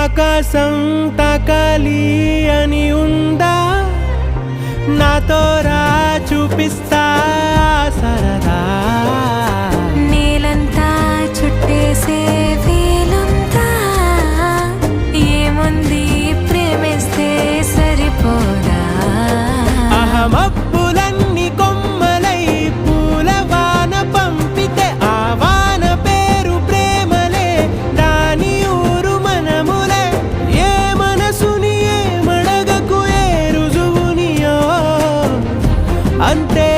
ఆకాశం తాకాలి అని ఉందా, నాతో రా చూపిస్తా సరదా. నేలంతా చుట్టేసే వేలుందా, ఏముంది ప్రేమిస్తే సరిపోదా. అహమప్పులన్నీ కొమ్మలై పూలవాన పంపితే ఆ వాన పేరు ప్రేమలే, దాని ఊరు మనములే. ఏ మనసుని ఏ మడగకు ఏ రుజువునియో అంతే